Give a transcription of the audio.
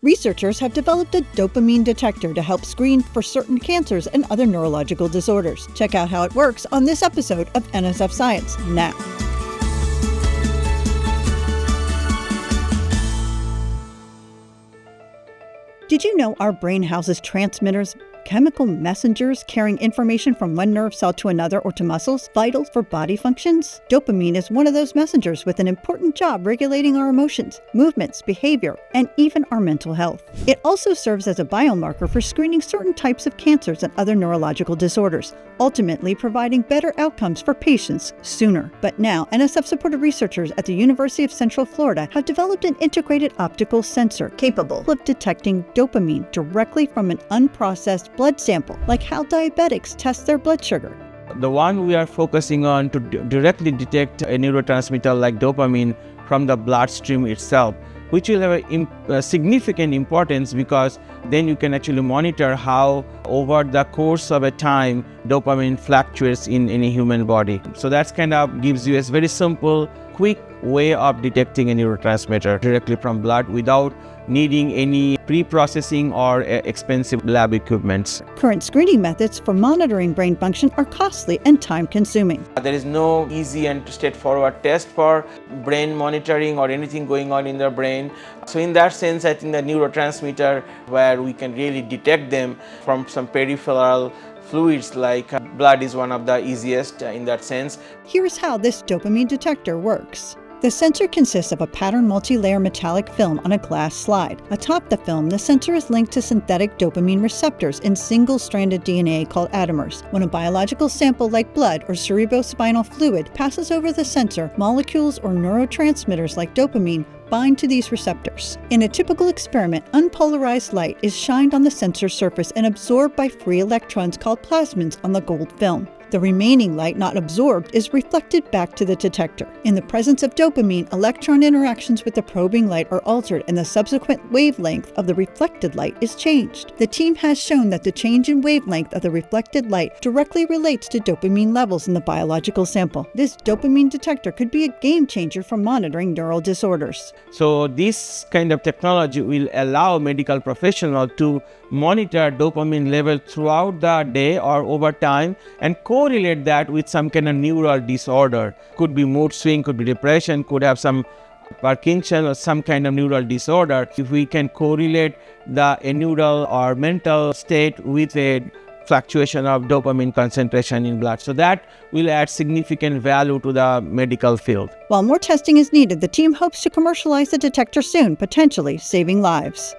Researchers have developed a dopamine detector to help screen for certain cancers and other neurological disorders. Check out how it works on this episode of NSF Science now. Did you know our brain houses transmitters, chemical messengers carrying information from one nerve cell to another or to muscles, vital for body functions? Dopamine is one of those messengers with an important job regulating our emotions, movements, behavior, and even our mental health. It also serves as a biomarker for screening certain types of cancers and other neurological disorders, ultimately providing better outcomes for patients sooner. But now, NSF-supported researchers at the University of Central Florida have developed an integrated optical sensor capable of detecting dopamine directly from an unprocessed blood sample, like how diabetics test their blood sugar. The one we are focusing on to directly detect a neurotransmitter like dopamine from the bloodstream itself, which will have a significant importance because then you can actually monitor how over the course of a time dopamine fluctuates in any human body. So that's kind of gives you a very simple, quick way of detecting a neurotransmitter directly from blood without needing any pre-processing or expensive lab equipments. Current screening methods for monitoring brain function are costly and time-consuming. There is no easy and straightforward test for brain monitoring or anything going on in the brain. So in that sense, I think the neurotransmitter, where we can really detect them from some peripheral fluids like blood, is one of the easiest in that sense. Here's how this dopamine detector works. The sensor consists of a patterned multi-layer metallic film on a glass slide. Atop the film, the sensor is linked to synthetic dopamine receptors in single-stranded DNA called atomers. When a biological sample like blood or cerebrospinal fluid passes over the sensor, molecules or neurotransmitters like dopamine bind to these receptors. In a typical experiment, unpolarized light is shined on the sensor surface and absorbed by free electrons called plasmons on the gold film. The remaining light not absorbed is reflected back to the detector. In the presence of dopamine, electron interactions with the probing light are altered and the subsequent wavelength of the reflected light is changed. The team has shown that the change in wavelength of the reflected light directly relates to dopamine levels in the biological sample. This dopamine detector could be a game changer for monitoring neural disorders. So this kind of technology will allow medical professionals to monitor dopamine level throughout the day or over time and correlate that with some kind of neural disorder. Could be mood swing, could be depression, could have some Parkinson or some kind of neural disorder. If we can correlate a neural or mental state with a fluctuation of dopamine concentration in blood. So that will add significant value to the medical field. While more testing is needed, the team hopes to commercialize the detector soon, potentially saving lives.